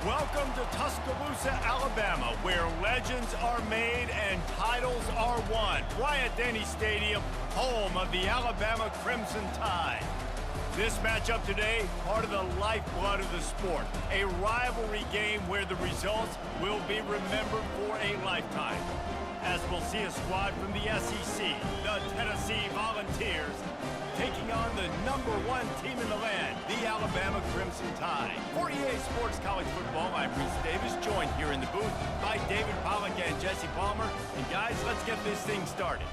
Welcome to Tuscaloosa, Alabama, where legends are made and titles are won. Bryant-Denny Stadium, home of the Alabama Crimson Tide. This matchup today, part of the lifeblood of the sport. A rivalry game where the results will be remembered for a lifetime. As we'll see a squad from the SEC, the Tennessee Volunteers, taking on the #1 team in the land, the Alabama Crimson Tide. For EA Sports College Football, I'm Reese Davis, joined here in the booth by David Pollack and Jesse Palmer. And guys, let's get this thing started.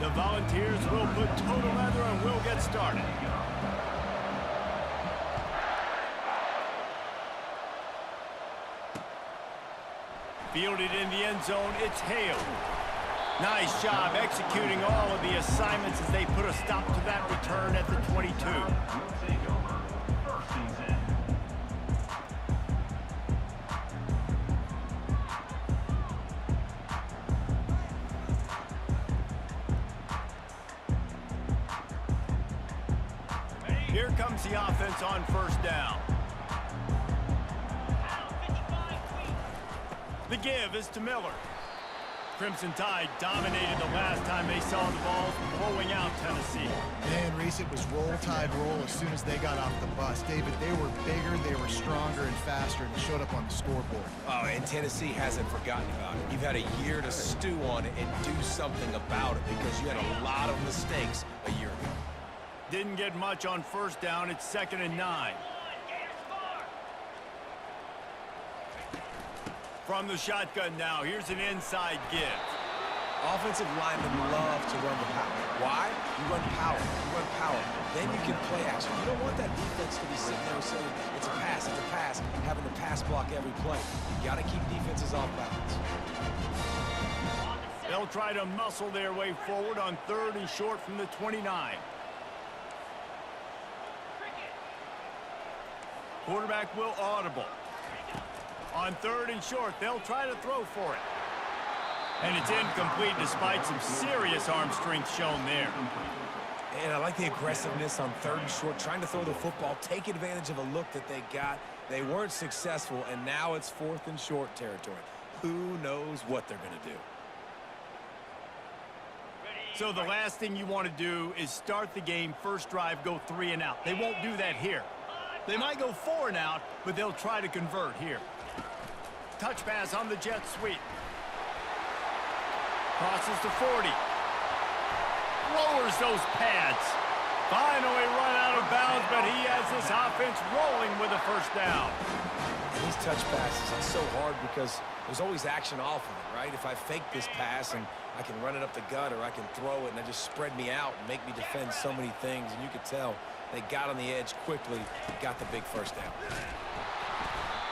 The Volunteers will put total leather and we'll get started. Fielded in the end zone, it's Hale. Nice job executing all of the assignments as they put a stop to that return at the 22. Here comes the offense on first down. The give is to Miller. Crimson Tide dominated the last time they saw the ball blowing out Tennessee. Man, Reese, it was roll tide roll as soon as they got off the bus. David, they were bigger, they were stronger and faster, and showed up on the scoreboard. Oh, and Tennessee hasn't forgotten about it. You've had a year to stew on it and do something about it because you had a lot of mistakes a year ago. Didn't get much on first down. It's 2nd and 9. From the shotgun now, here's an inside give. Offensive linemen love to run the power. Why? You run power. You run power. Then you can play action. You don't want that defense to be sitting there saying, it's a pass, having to pass block every play. You got to keep defenses off balance. They'll try to muscle their way forward on 3rd and short from the 29. Quarterback will audible. On 3rd and short, they'll try to throw for it. And it's incomplete despite some serious arm strength shown there. And I like the aggressiveness on 3rd and short, trying to throw the football, take advantage of a look that they got. They weren't successful, and now it's 4th and short territory. Who knows what they're going to do? So the last thing you want to do is start the game, first drive, go 3 and out. They won't do that here. They might go 4 and out, but they'll try to convert here. Touch pass on the jet sweep. Crosses to 40. Lowers those pads. Finally run out of bounds, but he has this offense rolling with a first down. And these touch passes are so hard because there's always action off of it, right? If I fake this pass and I can run it up the gut or I can throw it and it just spread me out and make me defend so many things, and you could tell they got on the edge quickly, got the big first down.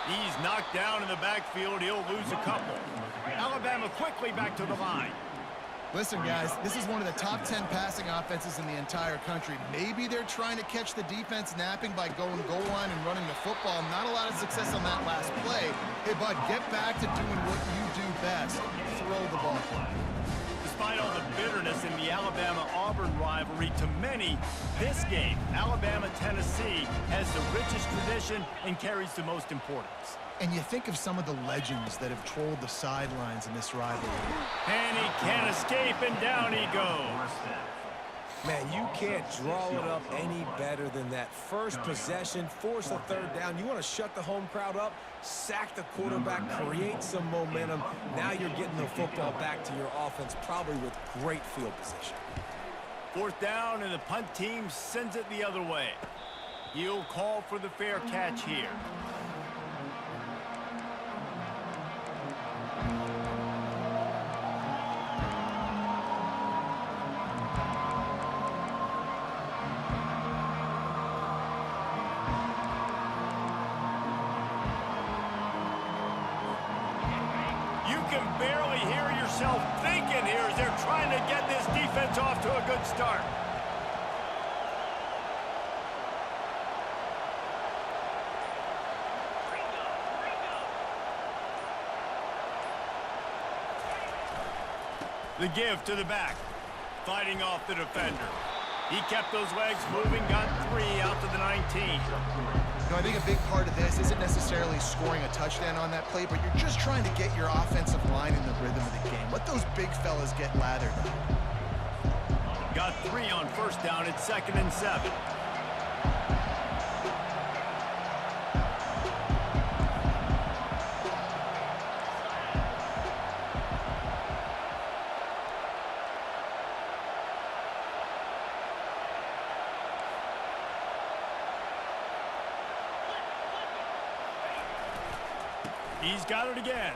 He's knocked down in the backfield. He'll lose a couple. Alabama quickly back to the line. Listen, guys, this is one of the top 10 passing offenses in the entire country. Maybe they're trying to catch the defense napping by going goal line and running the football. Not a lot of success on that last play. Hey, bud, get back to doing what you do best. Throw the ball. Despite all the bitterness in the Alabama-Auburn rivalry, to many, this game, Alabama-Tennessee, has the richest tradition and carries the most importance. And you think of some of the legends that have trolled the sidelines in this rivalry. And he can't escape, and down he goes. Man, you can't draw it up any better than that. First possession, force a 3rd down. You want to shut the home crowd up, sack the quarterback, create some momentum. Now you're getting the football back to your offense, probably with great field position. 4th down, and the punt team sends it the other way. He'll call for the fair catch here. can barely hear yourself thinking here as they're trying to get this defense off to a good start. The give to the back. Fighting off the defender. He kept those legs moving, got 3 out to the 19. I think a big part of this isn't necessarily scoring a touchdown on that play, but you're just trying to get your offensive line in the rhythm of the game. Let those big fellas get lathered up. Got 3 on first down. It's 2nd and 7. He's got it again.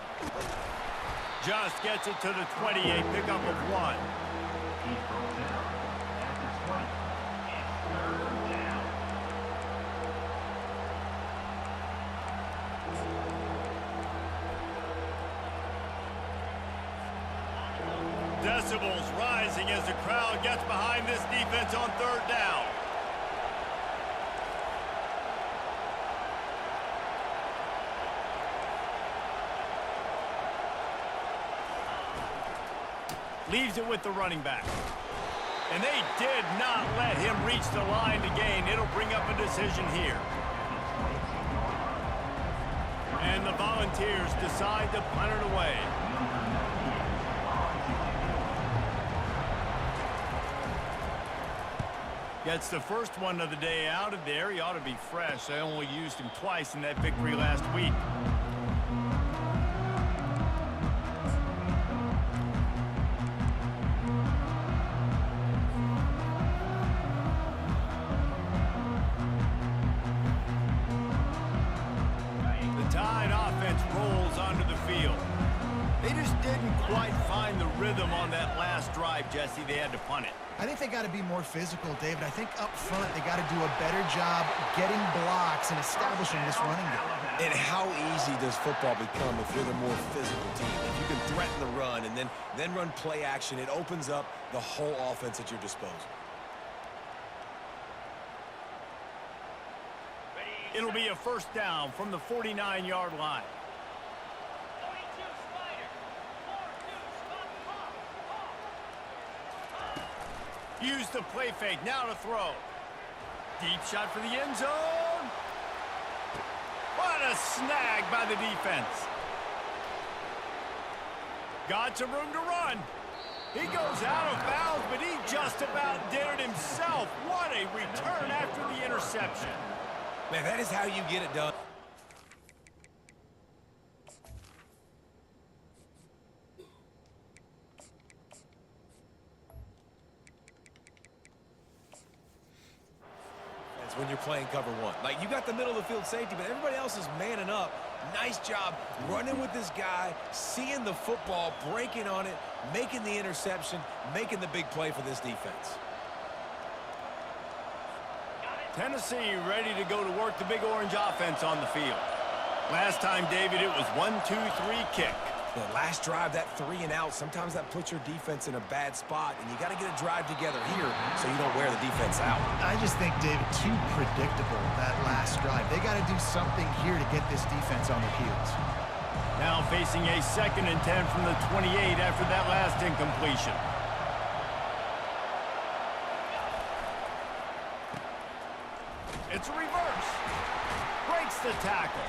Just gets it to the 28, pickup of 1. Decibels rising as the crowd gets behind this defense on 3rd down. Leaves it with the running back. And they did not let him reach the line to gain. It'll bring up a decision here. And the Volunteers decide to punt it away. Gets the first one of the day out of there. He ought to be fresh. They only used him twice in that victory last week. Rolls onto the field. They just didn't quite find the rhythm on that last drive, Jesse. They had to punt it. I think they got to be more physical, David. I think up front they got to do a better job getting blocks and establishing this running game. And how easy does football become if you're the more physical team? If you can threaten the run and then run play action, it opens up the whole offense at your disposal. It'll be a first down from the 49-yard line. Use the play fake, now to throw. Deep shot for the end zone. What a snag by the defense. Got some room to run. He goes out of bounds, but he just about did it himself. What a return after the interception. Man, that is how you get it done. That's when you're playing cover 1. Like, you got the middle of the field safety, but everybody else is manning up. Nice job running with this guy, seeing the football, breaking on it, making the interception, making the big play for this defense. Tennessee ready to go to work the Big Orange offense on the field. Last time, David, it was 1-2-3 kick. The last drive, that 3 and out, sometimes that puts your defense in a bad spot, and you got to get a drive together here so you don't wear the defense out. I just think, David, too predictable, that last drive. They got to do something here to get this defense on their heels. Now facing a 2nd and 10 from the 28 after that last incompletion. It's a reverse. Breaks the tackle.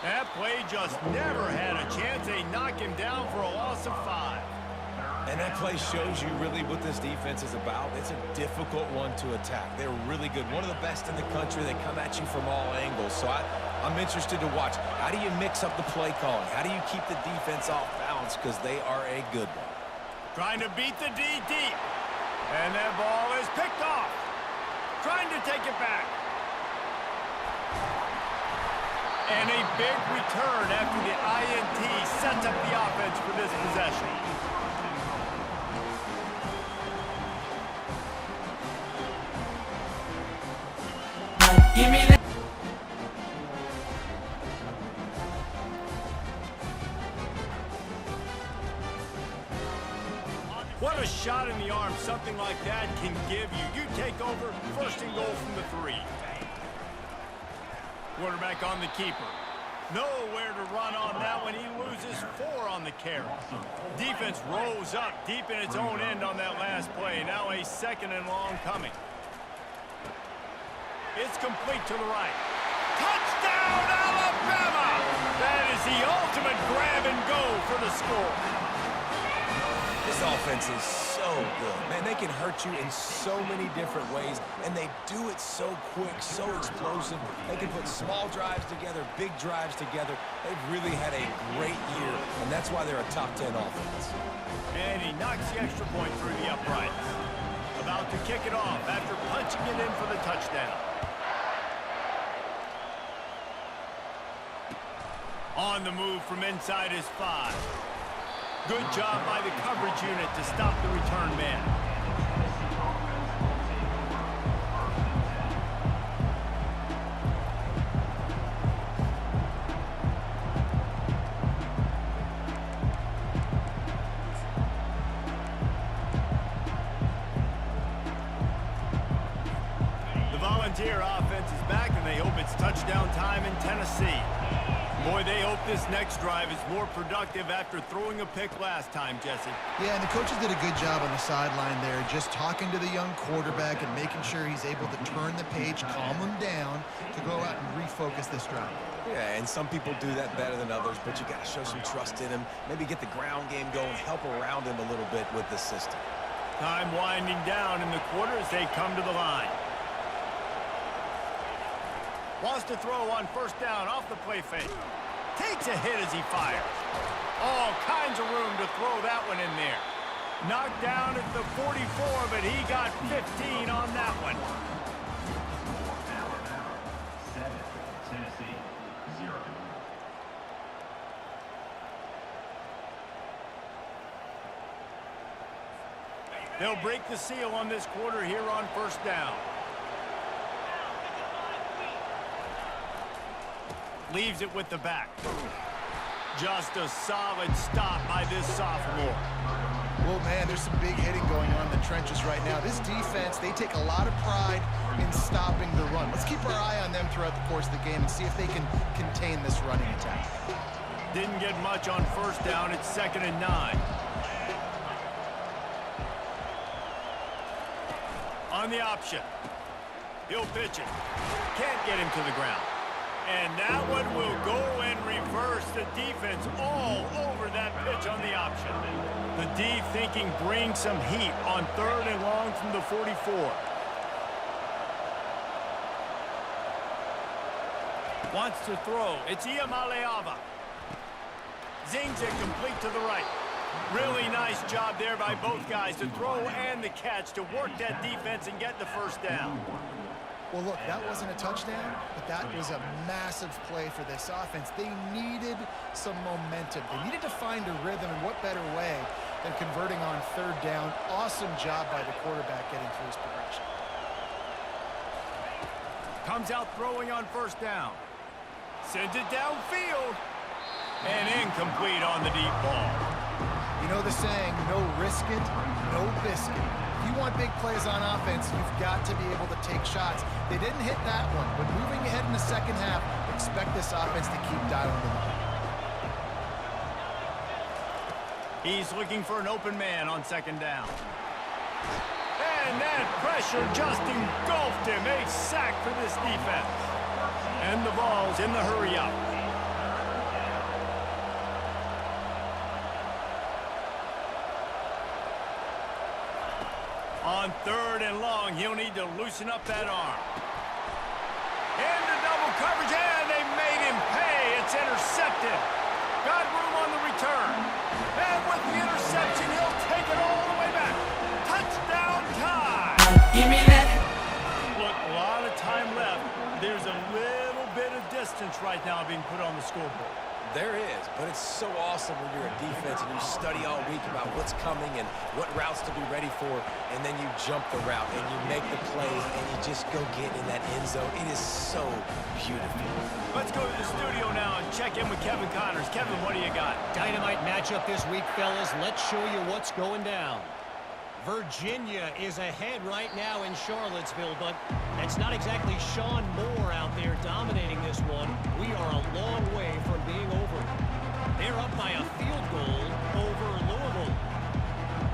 That play just never had a chance. They knock him down for a loss of 5. And that play shows you really what this defense is about. It's a difficult one to attack. They're really good. One of the best in the country. They come at you from all angles. So I'm interested to watch. How do you mix up the play calling? How do you keep the defense off balance? Because they are a good one. Trying to beat the D deep. And that ball is picked off. Trying to take it back. And a big return after the INT sets up the offense for this possession. Give me that. What a shot in the arm something like that can give you. You take over, 1st and goal from the 3. Quarterback on the keeper. Nowhere to run on that one. He loses 4 on the carry. Defense rolls up deep in its own end on that last play. Now a 2nd and long coming. It's complete to the right. Touchdown, Alabama! That is the ultimate grab and go for the score. This offense is so good. Man, they can hurt you in so many different ways, and they do it so quick, so explosive. They can put small drives together, big drives together. They've really had a great year, and that's why they're a top 10 offense. And he knocks the extra point through the uprights. About to kick it off after punching it in for the touchdown. On the move from inside his 5. Good job by the coverage unit to stop the return man. The Volunteer offense is back, and they hope it's touchdown time in Tennessee. Boy, they hope this next drive is more productive after throwing a pick last time, Jesse. Yeah, and the coaches did a good job on the sideline there, just talking to the young quarterback and making sure he's able to turn the page, calm him down to go out and refocus this drive. Yeah, and some people do that better than others, but you got to show some trust in him, maybe get the ground game going, help around him a little bit with the system. Time winding down in the quarter as they come to the line. Wants to throw on 1st down off the play fake. Takes a hit as he fires. All kinds of room to throw that one in there. Knocked down at the 44, but he got 15 on that one. Tennessee, 0. They'll break the seal on this quarter here on 1st down. Leaves it with the back. Just a solid stop by this sophomore. Well, man, there's some big hitting going on in the trenches right now. This defense, they take a lot of pride in stopping the run. Let's keep our eye on them throughout the course of the game and see if they can contain this running attack. Didn't get much on 1st down. It's 2nd and 9. On the option. He'll pitch it. Can't get him to the ground. And that one will go and reverse the defense all over that pitch on the option. The D thinking bring some heat on 3rd and long from the 44. Wants to throw. It's Iamaleava. Zings it complete to the right. Really nice job there by both guys to throw and the catch to work that defense and get the 1st down. Well, look, that wasn't a touchdown, but that was a massive play for this offense. They needed some momentum. They needed to find a rhythm, and what better way than converting on 3rd down. Awesome job by the quarterback getting through his progression. Comes out throwing on 1st down. Sends it downfield. And incomplete on the deep ball. You know the saying, no risk it, no biscuit. If you want big plays on offense, you've got to be able to take shots. They didn't hit that one, but moving ahead in the 2nd half, expect this offense to keep dialing them up. He's looking for an open man on 2nd down. And that pressure just engulfed him. A sack for this defense. And the ball's in the hurry-up. On 3rd and long, he'll need to loosen up that arm. Into double coverage, and they made him pay. It's intercepted. Got room on the return. And with the interception, he'll take it all the way back. Touchdown time. Give me that. Look, a lot of time left. There's a little bit of distance right now being put on the scoreboard. There is, but it's so awesome when you're a defense and you study all week about what's coming and what routes to be ready for, and then you jump the route and you make the play and you just go get in that end zone. It is so beautiful. Let's go to the studio now and check in with Kevin Connors. Kevin, what do you got? Dynamite matchup this week, fellas. Let's show you what's going down. Virginia is ahead right now in Charlottesville, but that's not exactly Sean Moore out there dominating this one. We are a long way from being over. They're up by a field goal over Louisville.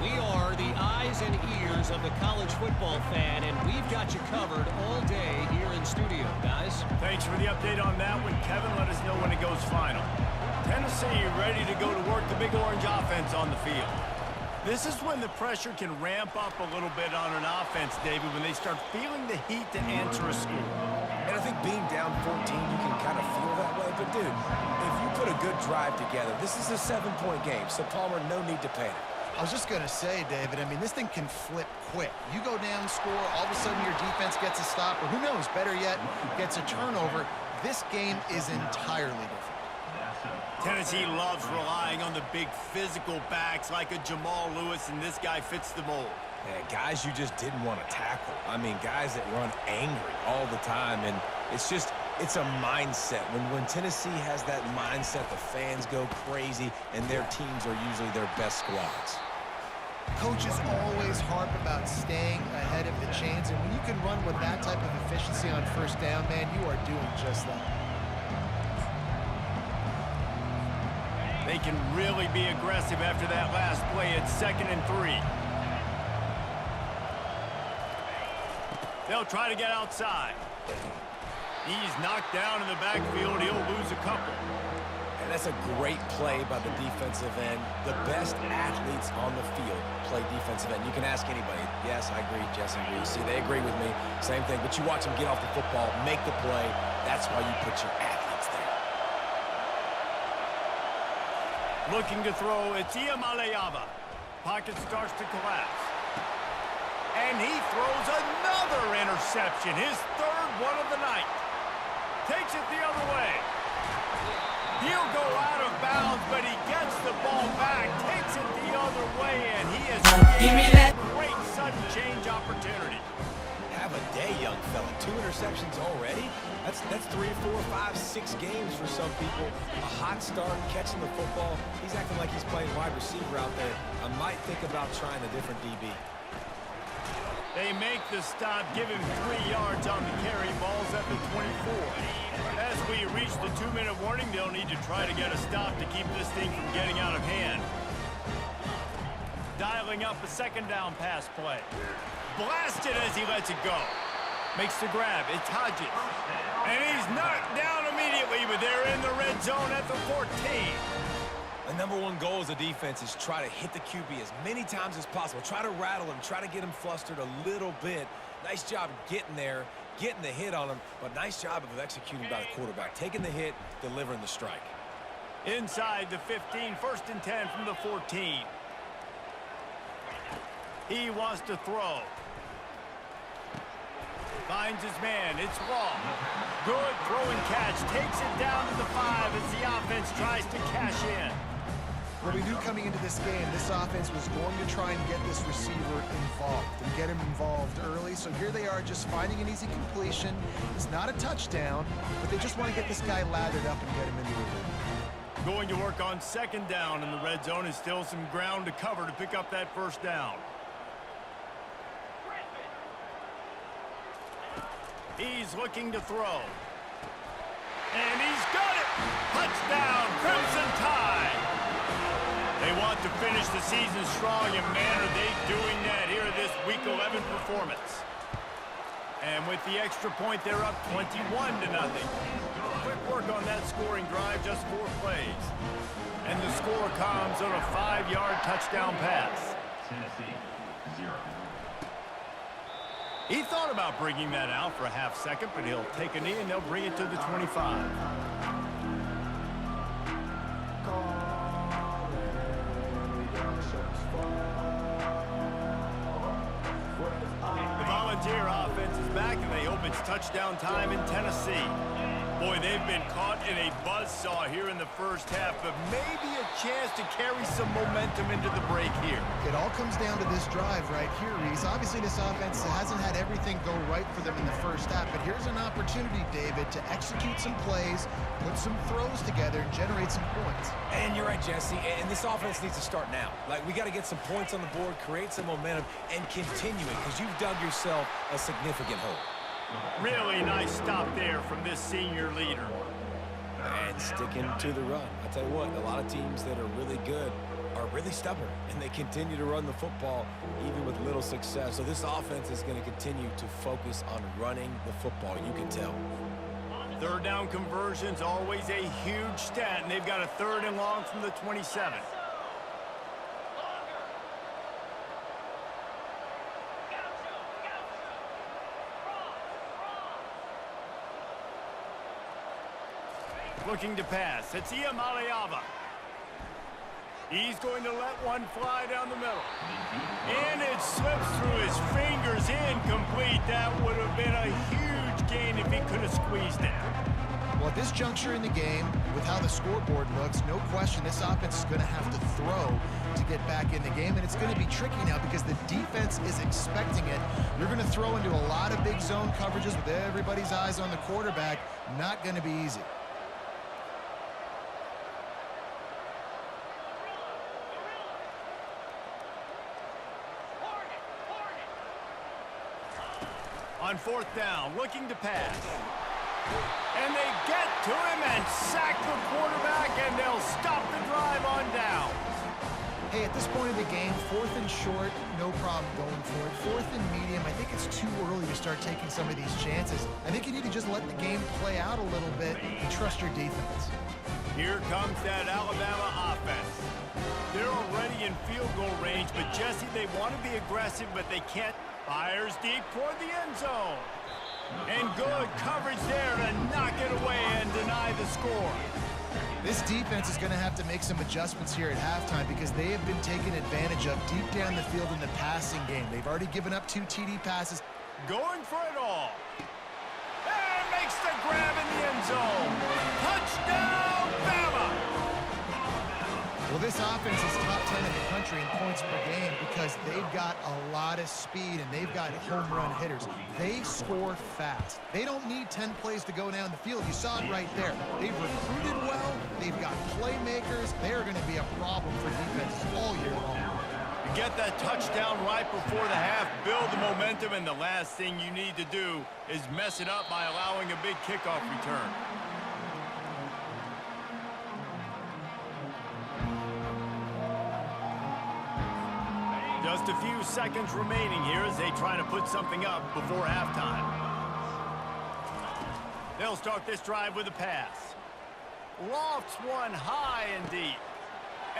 We are the eyes and ears of the college football fan, and we've got you covered all day here in studio, guys. Thanks for the update on that one, Kevin. Let us know when it goes final. Tennessee ready to go to work the Big Orange offense on the field. This is when the pressure can ramp up a little bit on an offense, David, when they start feeling the heat to answer a score. And I think being down 14, you can kind of feel that way. But, dude, if you put a good drive together, this is a 7-point game, so Palmer, no need to panic. I was just going to say, David, I mean, this thing can flip quick. You go down, score, all of a sudden your defense gets a stop, or who knows, better yet, gets a turnover. This game is entirely different. Tennessee loves relying on the big physical backs like a Jamal Lewis, and this guy fits the mold. Yeah, guys you just didn't want to tackle. I mean, guys that run angry all the time, and it's a mindset. When Tennessee has that mindset, the fans go crazy, and their teams are usually their best squads. Coaches always harp about staying ahead of the chains, and when you can run with that type of efficiency on first down, man, you are doing just that. They can really be aggressive after that last play. It's 2nd and 3. They'll try to get outside. He's knocked down in the backfield. He'll lose a couple. And that's a great play by the defensive end. The best athletes on the field play defensive end. You can ask anybody. Yes, I agree. Jesse agrees. See, they agree with me. Same thing. But you watch them get off the football, make the play. That's why you put your athletes there. Looking to throw, it's Iamaleava. Pocket starts to collapse. And he throws another interception, his 3rd one of the night. Takes it the other way. He'll go out of bounds, but he gets the ball back, takes it the other way, and he has created a great sudden change opportunity. Have a day, young fella. 2 interceptions already? That's 3, 4, 5, 6 games for some people. A hot start, catching the football. He's acting like he's playing wide receiver out there. I might think about trying a different DB. They make the stop, give him 3 yards on the carry. Ball's at the 24. As we reach the 2-minute warning, they'll need to try to get a stop to keep this thing from getting out of hand. Dialing up a 2nd down pass play. Blasted as he lets it go. Makes the grab. It's Hodges. And he's knocked down immediately, but they're in the red zone at the 14. The #1 goal as a defense is try to hit the QB as many times as possible. Try to rattle him, try to get him flustered a little bit. Nice job getting there, getting the hit on him, but nice job of executing by the quarterback. Taking the hit, delivering the strike. Inside the 15, 1st and 10 from the 14. He wants to throw. Finds his man. It's long. Good throw and catch. Takes it down to the 5 as the offense tries to cash in. Well, we knew coming into this game, this offense was going to try and get this receiver involved and get him involved early. So here they are just finding an easy completion. It's not a touchdown, but they just want to get this guy lathered up and get him into the rhythm. Going to work on 2nd down in the red zone is still some ground to cover to pick up that 1st down. He's looking to throw. And he's got it! Touchdown, Crimson Tide! They want to finish the season strong, and man, are they doing that here in this Week 11 performance. And with the extra point, they're up 21-0. Quick work on that scoring drive, just 4 plays. And the score comes on a 5-yard touchdown pass. Tennessee, 0. He thought about bringing that out for a half-second, but he'll take a knee and they'll bring it to the 25. The Volunteer offense is back, and they hope it's touchdown time in Tennessee. Boy, they've been caught in a buzzsaw here in the first half, but maybe a chance to carry some momentum into the break here. It all comes down to this drive right here, Reese. Obviously, this offense hasn't had everything go right for them in the first half, but here's an opportunity, David, to execute some plays, put some throws together, and generate some points. And you're right, Jesse, and this offense needs to start now. Like, we got to get some points on the board, create some momentum, and continue it, because you've dug yourself a significant hole. Really nice stop there from this senior leader. And sticking to the run. I tell you what, a lot of teams that are really good are really stubborn, and they continue to run the football even with little success. So this offense is going to continue to focus on running the football, you can tell. Third down conversion's always a huge stat, and they've got a 3rd and long from the 27. Looking to pass. It's Iamaleava. He's going to let one fly down the middle. And it slips through his fingers, incomplete. That would have been a huge gain if he could have squeezed it. Well, at this juncture in the game, with how the scoreboard looks, no question this offense is going to have to throw to get back in the game, and it's going to be tricky now because the defense is expecting it. You're going to throw into a lot of big zone coverages with everybody's eyes on the quarterback. Not going to be easy. On 4th down, looking to pass. And they get to him and sack the quarterback, and they'll stop the drive on downs. Hey, at this point in the game, 4th and short, no problem going for it. 4th and medium, I think it's too early to start taking some of these chances. I think you need to just let the game play out a little bit and trust your defense. Here comes that Alabama offense. They're already in field goal range, but Jesse, they want to be aggressive, but they can't. Fires deep toward the end zone. And good coverage there to knock it away and deny the score. This defense is going to have to make some adjustments here at halftime because they have been taken advantage of deep down the field in the passing game. They've already given up 2 TD passes. Going for it all. And makes the grab in the end zone. Touchdown, Bama! Well, this offense is top 10 in the country in points per game because they've got a lot of speed and they've got home run hitters. They score fast. They don't need 10 plays to go down the field. You saw it right there. They've recruited well. They've got playmakers. They're going to be a problem for defenses all year long. You get that touchdown right before the half, build the momentum, and the last thing you need to do is mess it up by allowing a big kickoff return. Just a few seconds remaining here as they try to put something up before halftime. They'll start this drive with a pass. Lofts one high and deep.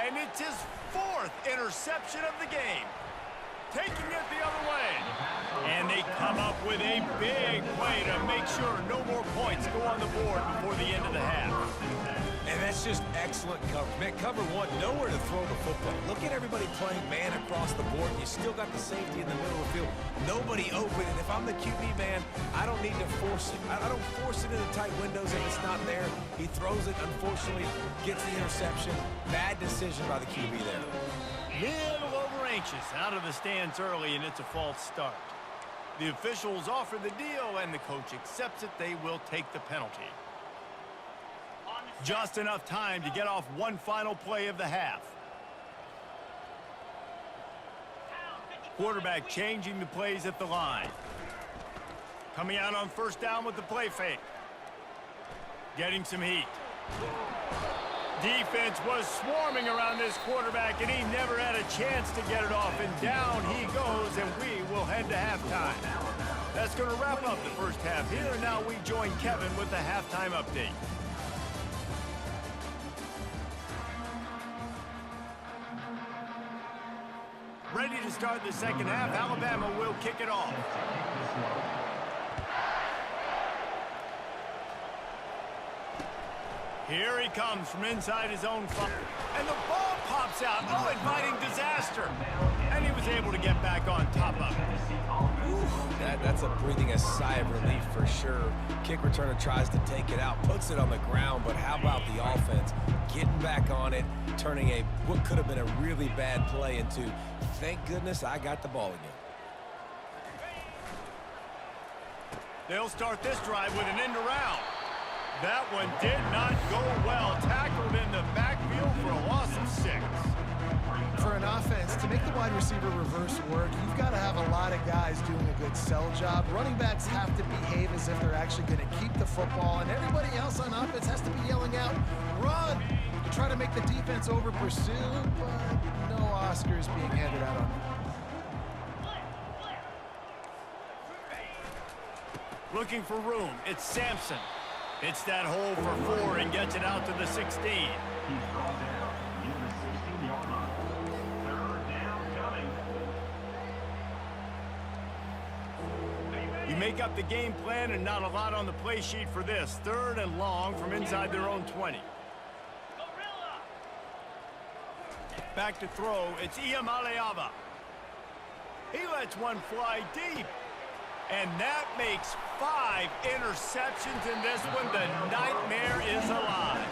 And it's his 4th interception of the game. Taking it the other way. And they come up with a big play to make sure no more points go on the board before the end of the half. And that's just excellent coverage. Man, cover 1, nowhere to throw the football. Look at everybody playing man across the board. You still got the safety in the middle of the field. Nobody open. And if I'm the QB, man, I don't need to force it. I don't force it into tight windows if it's not there. He throws it, unfortunately, gets the interception. Bad decision by the QB there. Little over-anxious out of the stands early, and it's a false start. The officials offer the deal, and the coach accepts it. They will take the penalty. Just enough time to get off one final play of the half. Quarterback changing the plays at the line. Coming out on 1st down with the play fake. Getting some heat. Defense was swarming around this quarterback, and he never had a chance to get it off. And down he goes, and we will head to halftime. That's going to wrap up the first half here, and now we join Kevin with the halftime update. Ready to start the second half. Alabama will kick it off. Here he comes from inside his own 5. And the ball pops out. Oh, inviting disaster. And he was able to get back on top of it. That's a breathing a sigh of relief for sure. Kick returner tries to take it out, puts it on the ground, but how about the offense getting back on it, turning what could have been a really bad play into, thank goodness I got the ball again. They'll start this drive with an end around. That one did not go well. Tackled in the backfield for a loss of 6. For an offense, to make the wide receiver reverse work, you've got to have a lot of guys doing a good sell job. Running backs have to behave as if they're actually going to keep the football, and everybody else on offense has to be yelling out, run, to try to make the defense over pursue, but no Oscars being handed out on them. Looking for room. It's Sampson. Hits that hole for 4 and gets it out to the 16. He's brought down near the 16-yard line. Third down coming. You make up the game plan and not a lot on the play sheet for this. 3rd and long from inside their own 20. Back to throw. It's Iamaleava. He lets one fly deep. And that makes 5 interceptions in this one. The nightmare is alive.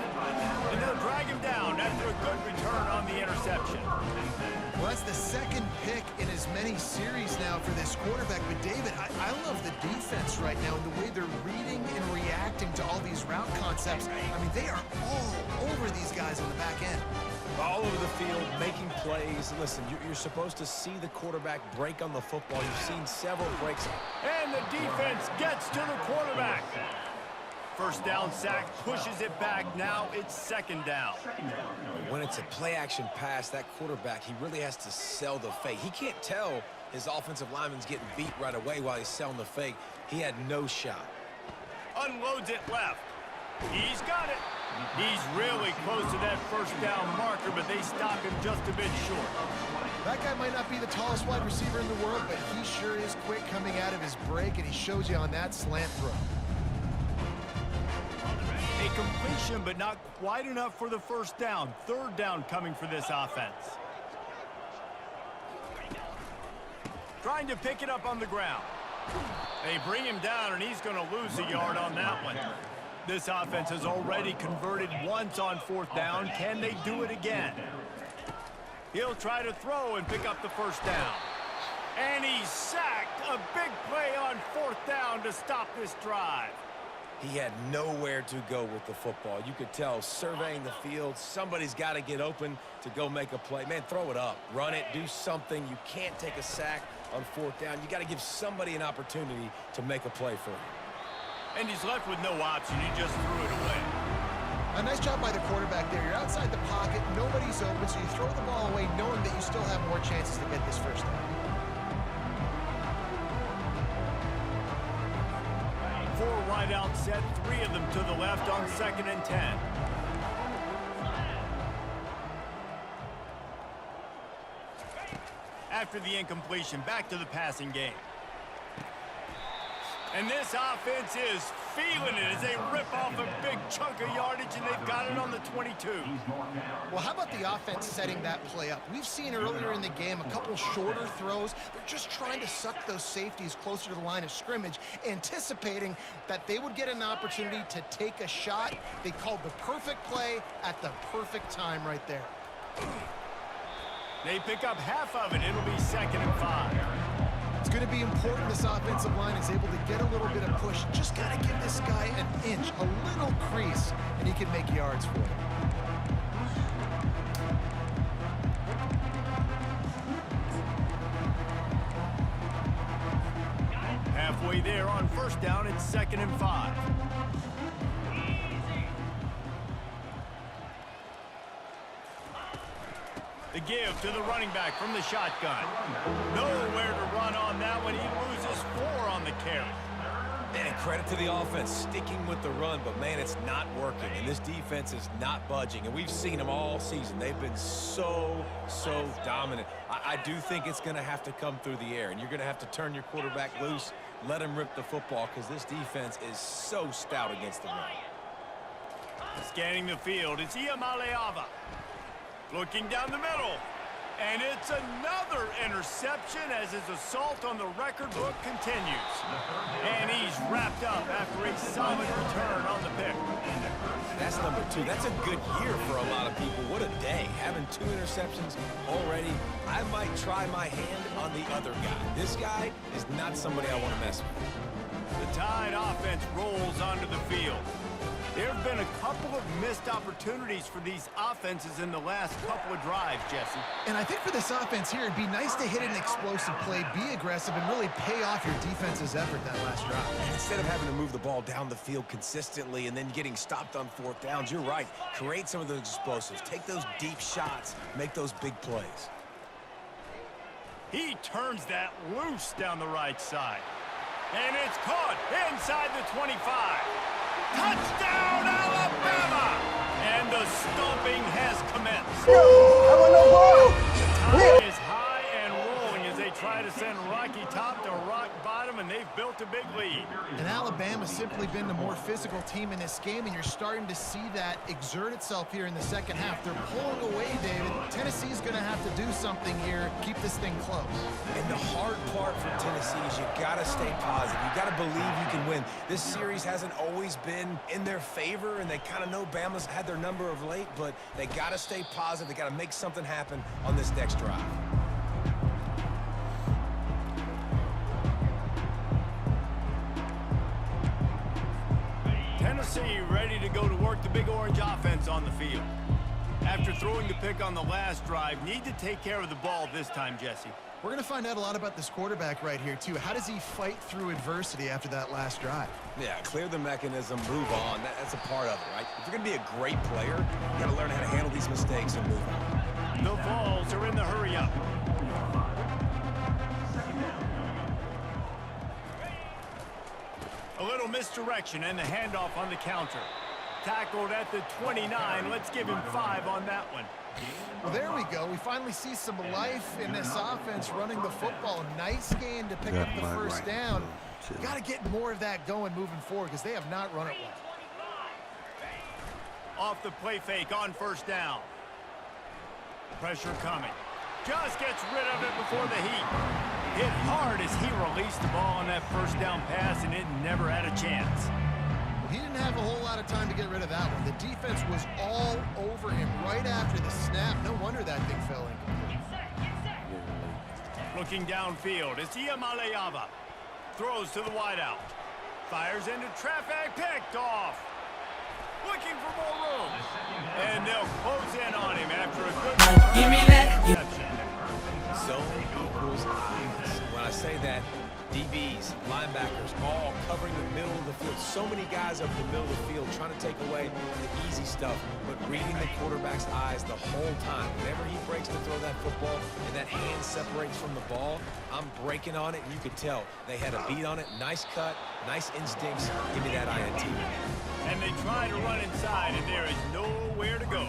And they'll drag him down after a good return on the interception. Well, that's the 2nd pick in as many series now for this quarterback. But, David, I love the defense right now and the way they're reading and reacting to all these route concepts. I mean, they are all over these guys on the back end. All over the field, making plays. Listen, you're supposed to see the quarterback break on the football. You've seen several breaks. And the defense gets to the quarterback. First down sack, pushes it back. Now it's 2nd down. When it's a play-action pass, that quarterback, he really has to sell the fake. He can't tell his offensive lineman's getting beat right away while he's selling the fake. He had no shot. Unloads it left. He's got it. He's really close to that first down marker, but they stop him just a bit short. That guy might not be the tallest wide receiver in the world, but he sure is quick coming out of his break, and he shows you on that slant throw. A completion, but not quite enough for the first down. 3rd down coming for this offense. Trying to pick it up on the ground. They bring him down, and he's going to lose a yard on that one. This offense has already converted once on 4th down. Can they do it again? He'll try to throw and pick up the first down. And he's sacked. A big play on 4th down to stop this drive. He had nowhere to go with the football. You could tell, surveying the field, somebody's got to get open to go make a play. Man, throw it up. Run it. Do something. You can't take a sack on 4th down. You got to give somebody an opportunity to make a play for you. And he's left with no option. He just threw it away. A nice job by the quarterback there. You're outside the pocket. Nobody's open, so you throw the ball away knowing that you still have more chances to get this first down. 4 wide out set, 3 of them to the left on 2nd and 10. After the incompletion, back to the passing game. And this offense is feeling it as they rip off a big chunk of yardage, and they've got it on the 22. Well, how about the offense setting that play up? We've seen earlier in the game a couple shorter throws. They're just trying to suck those safeties closer to the line of scrimmage, anticipating that they would get an opportunity to take a shot. They called the perfect play at the perfect time right there. They pick up half of it. It'll be 2nd and 5. It's going to be important this offensive line is able to get a little bit of push. Just got to give this guy an inch, a little crease, and he can make yards for it. Halfway there on 1st down, it's 2nd and 5. The give to the running back from the shotgun. Nowhere to run on that one. He loses 4 on the carry. And credit to the offense, sticking with the run, but, man, it's not working. And this defense is not budging. And we've seen them all season. They've been so dominant. I do think it's going to have to come through the air. And you're going to have to turn your quarterback loose, let him rip the football, because this defense is so stout against the run. Scanning the field, it's Iamaleava. Looking down the middle. And it's another interception as his assault on the record book continues. And he's wrapped up after a solid return on the pick. That's number 2. That's a good year for a lot of people. What a day. Having 2 interceptions already. I might try my hand on the other guy. This guy is not somebody I want to mess with. The Tide offense rolls onto the field. There have been a couple of missed opportunities for these offenses in the last couple of drives, Jesse. And I think for this offense here, it'd be nice to hit an explosive play, be aggressive, and really pay off your defense's effort that last drive. And instead of having to move the ball down the field consistently and then getting stopped on 4th downs, you're right. Create some of those explosives. Take those deep shots. Make those big plays. He turns that loose down the right side. And it's caught inside the 25. Touchdown, Alabama! And the stomping has commenced. The Tide is high and rolling as they try to send Rocky Top to rock bottom, and they've built a big lead. And Alabama's simply been the more physical team in this game, and you're starting to see that exert itself here in the second half. They're pulling away, David. Tennessee's going to have to do something here, keep this thing close. And the hard part for Tennessee is you got to stay positive. You got to believe you can win. This series hasn't always been in their favor, and they kind of know Bama's had their number of late, but they got to stay positive. They got to make something happen on this next drive. Tennessee ready to go to work the Big Orange offense on the field. After throwing the pick on the last drive, need to take care of the ball this time, Jesse. We're going to find out a lot about this quarterback right here, too. How does he fight through adversity after that last drive? Yeah, clear the mechanism, move on. That's a part of it, right? If you're going to be a great player, you got to learn how to handle these mistakes and move on. The Vols are in the hurry-up. A little misdirection and the handoff on the counter. Tackled at the 29. Let's give him 5 on that one. Well, there we go. We finally see some life in this offense running the football. Nice gain to pick up the first down. Got to get more of that going moving forward because they have not run it well. Off the play fake on first down. Pressure coming. Just gets rid of it before the heat. Hit hard as he released the ball on that first down pass, and it never had a chance. Well, he didn't have a whole lot of time to get rid of that one. The defense was all over him right after the snap. No wonder that thing fell incomplete. Looking downfield, it's Iamaleava. Throws to the wideout. Fires into traffic, picked off. Looking for more room. And they'll close in on him after a good Give me that. Zone equals eyes. When I say that, DBs, linebackers, all covering the middle of the field. So many guys up the middle of the field trying to take away the easy stuff, but reading the quarterback's eyes the whole time. Whenever he breaks to throw that football and that hand separates from the ball, I'm breaking on it, and you could tell they had a beat on it. Nice cut, nice instincts. Give me that INT. And they try to run inside, and there is nowhere to go.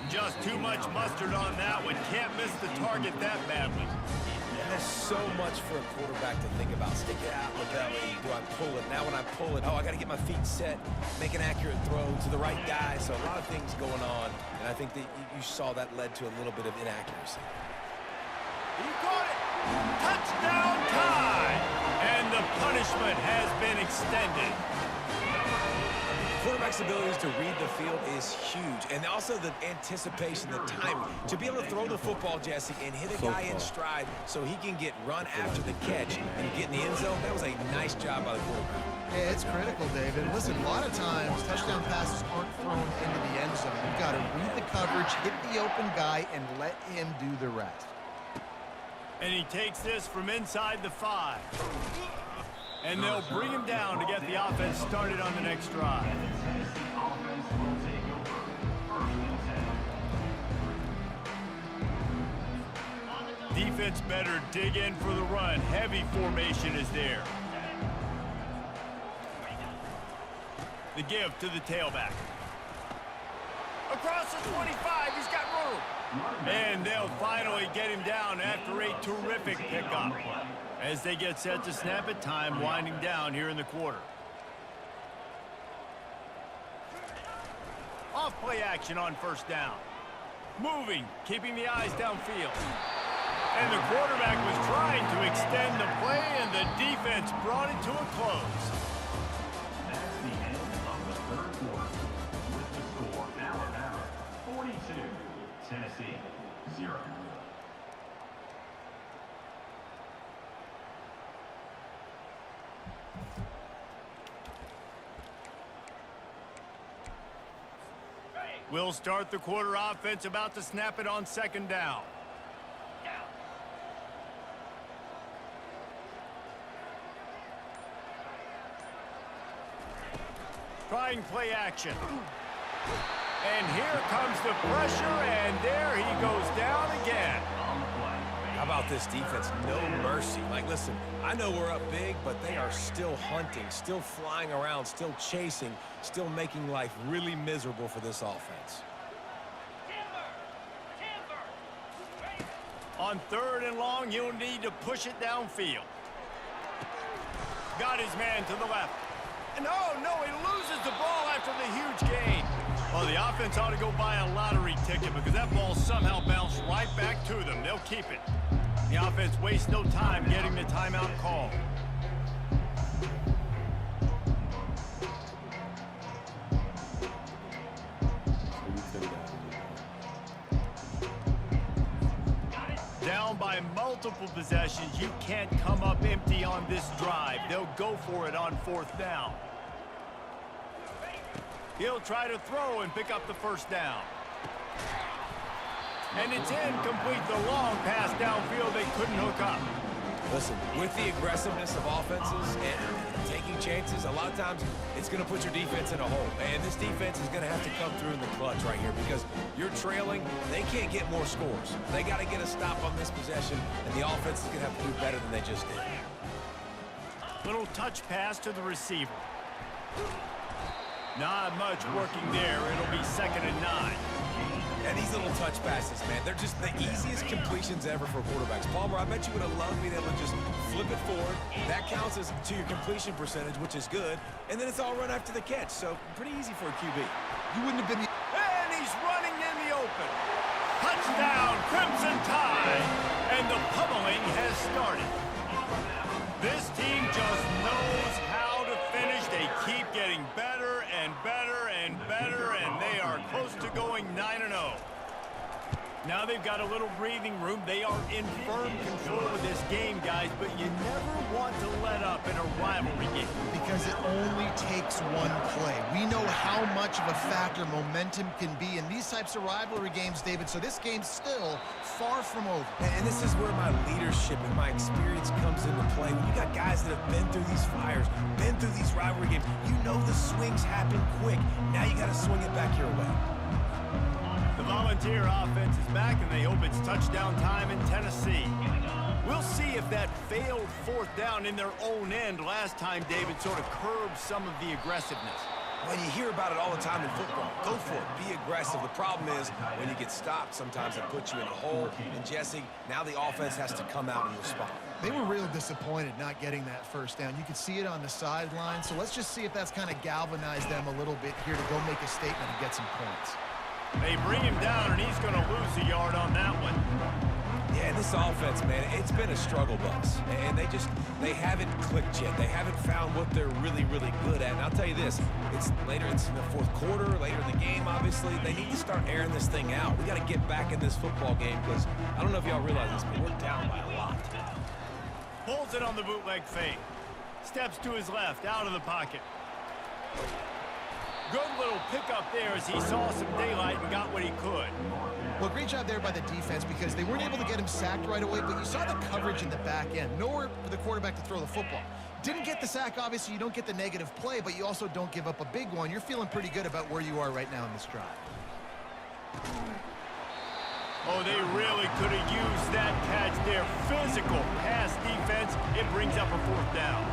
Just too much mustard on that one. Can't miss the target that badly. And there's so much for a quarterback to think about. Stick it out in the belly. Do I pull it? Now when I pull it, oh, I got to get my feet set, make an accurate throw to the right guy. So a lot of things going on, and I think that you saw that led to a little bit of inaccuracy. He caught it. Touchdown Tide. And the punishment has been extended. Quarterback's abilities to read the field is huge, and also the anticipation, the timing. To be able to throw the football, Jesse, and hit a guy in stride so he can get run after the catch and get in the end zone, that was a nice job by the quarterback. Yeah, it's critical, David. Listen, a lot of times touchdown passes aren't thrown into the end zone. You've got to read the coverage, hit the open guy, and let him do the rest. And he takes this from inside the 5. And they'll bring him down to get the offense started on the next drive. Defense better dig in for the run. Heavy formation is there. The give to the tailback. Across the 25, he's got room. And they'll finally get him down after a terrific pickup. As they get set to snap it, time winding down here in the quarter. Off play action on first down. Moving, keeping the eyes downfield. And the quarterback was trying to extend the play, and the defense brought it to a close. That's the end of the third quarter. With the score, Alabama 42, Tennessee 0. We'll start the quarter offense, about to snap it on second down. Trying play action. And here comes the pressure, and there he goes down again. How about this defense? No mercy. Like, listen, I know we're up big, but they are still hunting, still flying around, still chasing, still making life really miserable for this offense. On third and long, you'll need to push it downfield. Got his man to the left. And oh, no, he loses the ball after the huge gain. Well, the offense ought to go buy a lottery ticket because that ball somehow bounced right back to them. They'll keep it. The offense wastes no time getting the timeout call. Down by multiple possessions, you can't come up empty on this drive. They'll go for it on fourth down. He'll try to throw and pick up the first down. And it's incomplete. The long pass downfield, they couldn't hook up. Listen, with the aggressiveness of offenses and taking chances, a lot of times it's going to put your defense in a hole. And this defense is going to have to come through in the clutch right here because you're trailing. They can't get more scores. They got to get a stop on this possession, and the offense is going to have to do better than they just did. Little touch pass to the receiver. Not much working there. It'll be 2nd and 9. And these little touch passes, man, they're just the easiest completions ever for quarterbacks. Palmer, I bet you would have loved being able to just flip it forward. That counts as to your completion percentage, which is good. And then it's all run after the catch, so pretty easy for a QB. You wouldn't have been... And he's running in the open. Touchdown, Crimson Tide. And the pummeling has started. This team just knows how to finish. They keep getting better and better and better, and they are close to going 9-0. Now they've got a little breathing room. They are in firm control of this game, guys, but you never want to let up in a rivalry game. Because it only takes one play. We know how much of a factor momentum can be in these types of rivalry games, David, so this game's still far from over. And this is where my leadership and my experience comes into play. When you got guys that have been through these fires, been through these rivalry games, you know the swings happen quick. Now you got to swing it back your way. The Volunteer offense is back, and they hope it's touchdown time in Tennessee. We'll see if that failed fourth down in their own end last time, David, sort of curbed some of the aggressiveness. When you hear about it all the time in football, go for it. Be aggressive. The problem is when you get stopped, sometimes it puts you in a hole. And, Jesse, now the offense has to come out and respond. They were real disappointed not getting that first down. You could see it on the sideline. So let's just see if that's kind of galvanized them a little bit here to go make a statement and get some points. They bring him down, and he's going to lose a yard on that one. Yeah, this offense, man, it's been a struggle bus. And they haven't clicked yet. They haven't found what they're really, really good at. And I'll tell you this, it's in the fourth quarter, later in the game, obviously. They need to start airing this thing out. We got to get back in this football game because I don't know if y'all realize this, but we're down by a lot. Pulls it on the bootleg fake. Steps to his left, out of the pocket. Good little pickup there as he saw some daylight and got what he could. Well, great job there by the defense because they weren't able to get him sacked right away, but you saw the coverage in the back end. Nowhere for the quarterback to throw the football. Didn't get the sack, obviously. You don't get the negative play, but you also don't give up a big one. You're feeling pretty good about where you are right now in this drive. Oh, they really could have used that catch there. Physical pass defense. It brings up a fourth down.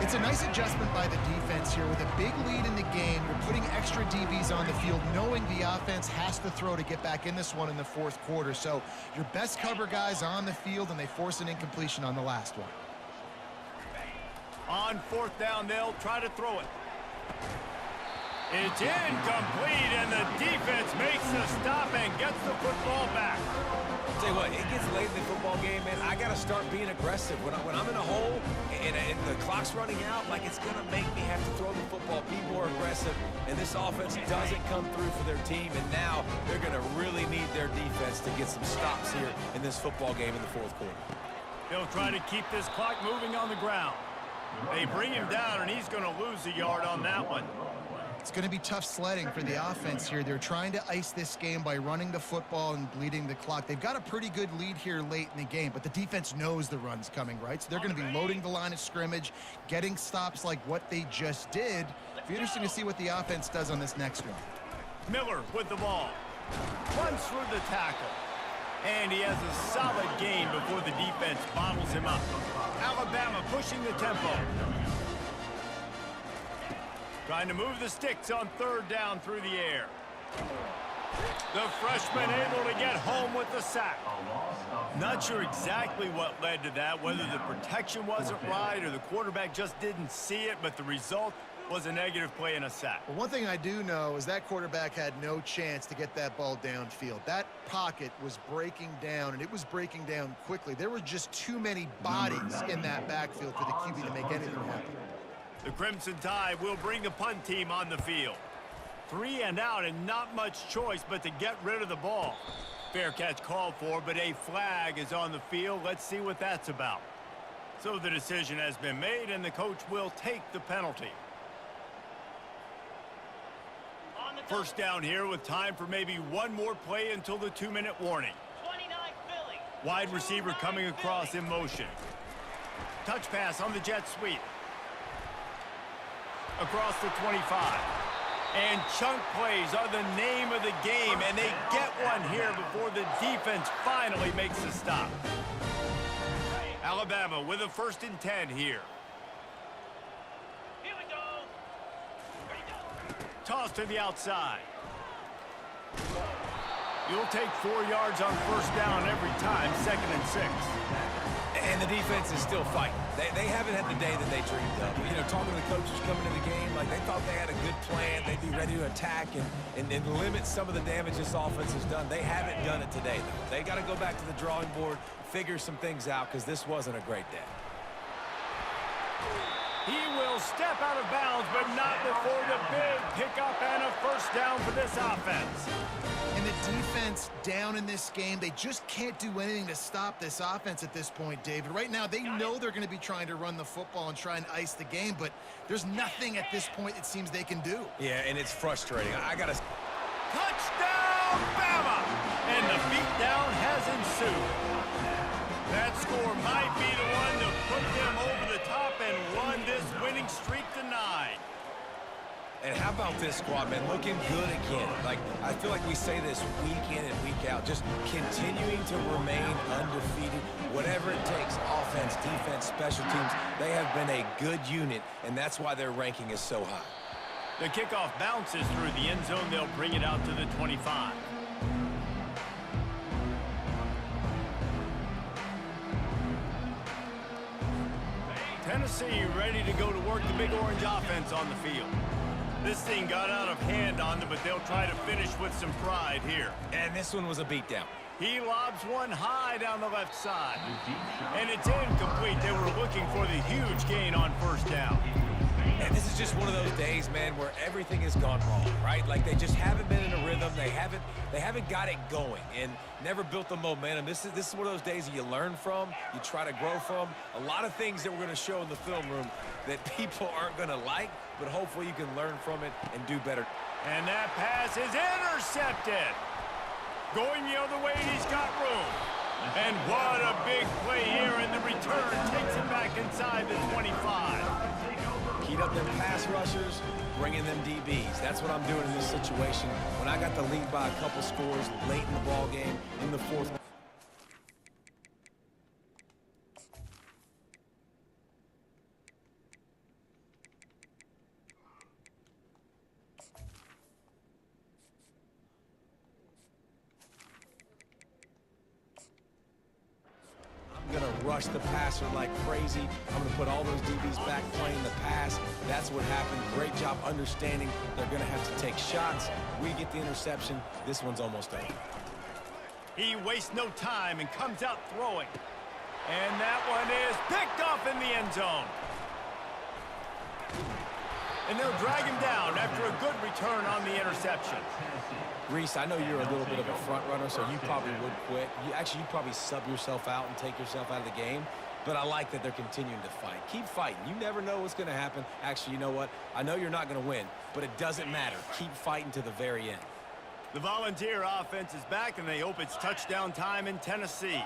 It's a nice adjustment by the defense here. With a big lead in the game, you're putting extra DBs on the field, knowing the offense has to throw to get back in this one in the fourth quarter. So your best cover guys on the field, and they force an incompletion on the last one. On fourth down, they'll try to throw it. It's incomplete, and the defense makes the stop and gets the football back. Tell you what, it gets late in the football game, man. I got to start being aggressive. When I'm in a hole and the clock's running out, like it's going to make me have to throw the football, be more aggressive. And this offense doesn't come through for their team, and now they're going to really need their defense to get some stops here in this football game in the fourth quarter. They'll try to keep this clock moving on the ground. They bring him down, and he's going to lose a yard on that one. It's going to be tough sledding for the offense here. They're trying to ice this game by running the football and bleeding the clock. They've got a pretty good lead here late in the game, but the defense knows the run's coming, right? So they're going to be loading the line of scrimmage, getting stops like what they just did. It'll be interesting to see what the offense does on this next one. Miller with the ball. Runs through the tackle. And he has a solid gain before the defense bottles him up. Alabama pushing the tempo. Trying to move the sticks on third down through the air. The freshman able to get home with the sack. Not sure exactly what led to that, whether the protection wasn't right or the quarterback just didn't see it, but the result was a negative play and a sack. Well, one thing I do know is that quarterback had no chance to get that ball downfield. That pocket was breaking down, and it was breaking down quickly. There were just too many bodies in that backfield for the QB to make anything happen. The Crimson Tide will bring the punt team on the field. 3 and out and not much choice but to get rid of the ball. Fair catch called for, but a flag is on the field. Let's see what that's about. So the decision has been made, and the coach will take the penalty. First down here with time for maybe one more play until the 2-minute warning. Wide receiver coming across in motion. Touch pass on the jet sweep. Across the 25. And chunk plays are the name of the game, and they get one here before the defense finally makes the stop. Alabama with a 1st and 10 here. Here we go. Toss to the outside. You'll take 4 yards on 1st down every time, 2nd and 6. And the defense is still fighting. They haven't had the day that they dreamed of. You know, talking to the coaches coming into the game, like they thought they had a good plan. They'd be ready to attack and limit some of the damage this offense has done. They haven't done it today, though. They got to go back to the drawing board, figure some things out, because this wasn't a great day. He will step out of bounds, but not before the big pickup and a 1st down for this offense. And the defense down in this game, they just can't do anything to stop this offense at this point, David. Right now, they know they're going to be trying to run the football and try and ice the game, but there's nothing at this point it seems they can do. Yeah, and it's frustrating. I got to... Touchdown, Bama! And the beatdown has ensued. That score might be the one to put them over the top and run this winning streak to 9. And how about this squad, man? Looking good again. Like, I feel like we say this week in and week out, just continuing to remain undefeated. Whatever it takes, offense, defense, special teams, they have been a good unit, and that's why their ranking is so high. The kickoff bounces through the end zone. They'll bring it out to the 25. Tennessee ready to go to work the Big Orange offense on the field. This thing got out of hand on them, but they'll try to finish with some pride here. And this one was a beatdown. He lobs one high down the left side. And it's incomplete. They were looking for the huge gain on 1st down. And this is just one of those days, man, where everything has gone wrong, right? Like they just haven't been in a rhythm. They haven't got it going and never built the momentum. This is one of those days that you learn from, you try to grow from. A lot of things that we're going to show in the film room that people aren't going to like, but hopefully you can learn from it and do better. And that pass is intercepted. Going the other way, and he's got room. And what a big play here, and the return takes him back inside the 25. Heat up them pass rushers, bringing them DBs. That's what I'm doing in this situation. When I got the lead by a couple scores late in the ball game, in the 4th. rush the passer like crazy. I'm going to put all those DBs back playing the pass. That's what happened. Great job understanding they're going to have to take shots. We get the interception. This one's almost over. He wastes no time and comes out throwing. And that one is picked off in the end zone. And they'll drag him down after a good return on the interception. Reese, I know you're a little bit of a front runner, so you probably would quit. You'd probably sub yourself out and take yourself out of the game. But I like that they're continuing to fight. Keep fighting. You never know what's going to happen. Actually, you know what? I know you're not going to win, but it doesn't matter. Keep fighting to the very end. The Volunteer offense is back, and they hope it's touchdown time in Tennessee.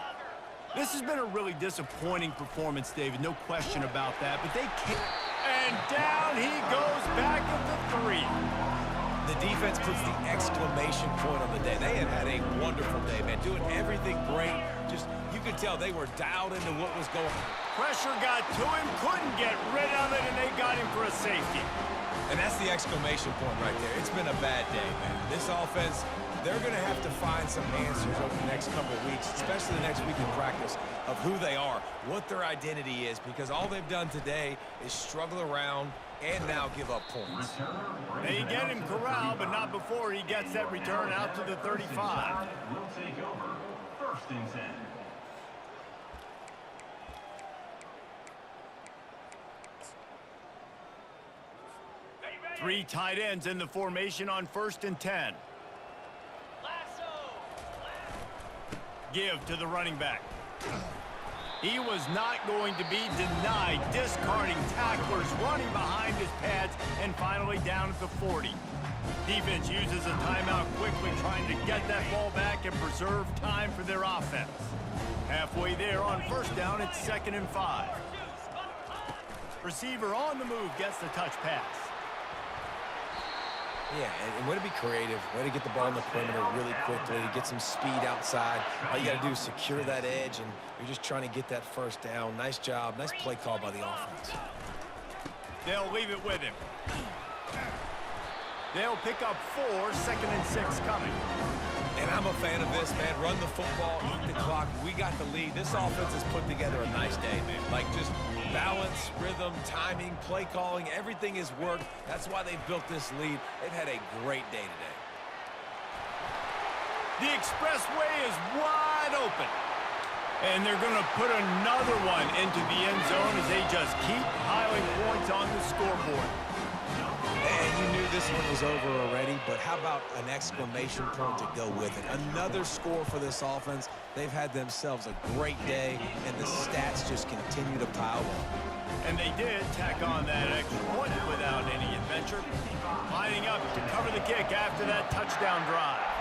This has been a really disappointing performance, David. No question about that, but they can't. And down he goes back at the 3. The defense puts the exclamation point on the day. They have had a wonderful day, man. Doing everything great. Just, you could tell they were dialed into what was going on. Pressure got to him, couldn't get rid of it, and they got him for a safety. And that's the exclamation point right there. It's been a bad day, man. This offense, they're going to have to find some answers over the next couple of weeks, especially the next week in practice, of who they are, what their identity is, because all they've done today is struggle around and now give up points. They get him corralled, but not before he gets that return out to the 35. Will take over. 1st and 10. Three tight ends in the formation on 1st and 10. Give to the running back. He was not going to be denied, discarding tacklers, running behind his pads, and finally down at the 40. Defense uses a timeout quickly, trying to get that ball back and preserve time for their offense. Halfway there on 1st down, it's 2nd and 5. Receiver on the move gets the touch pass. Yeah, and way to be creative, way to get the ball in the perimeter really quickly, get some speed outside. All you got to do is secure that edge, and you're just trying to get that 1st down. Nice job, nice play call by the offense. They'll leave it with him. They'll pick up 4, 2nd and 6 coming. And I'm a fan of this, man. Run the football, eat the clock. We got the lead. This offense has put together a nice day, man. Like, just balance, rhythm, timing, play calling, everything has worked. That's why they've built this lead. They've had a great day today. The expressway is wide open. And they're going to put another one into the end zone as they just keep piling points on the scoreboard. And you knew this one was over already, but how about an exclamation point to go with it? Another score for this offense. They've had themselves a great day, and the stats just continue to pile up. And they did tack on that extra point without any adventure, lining up to cover the kick after that touchdown drive.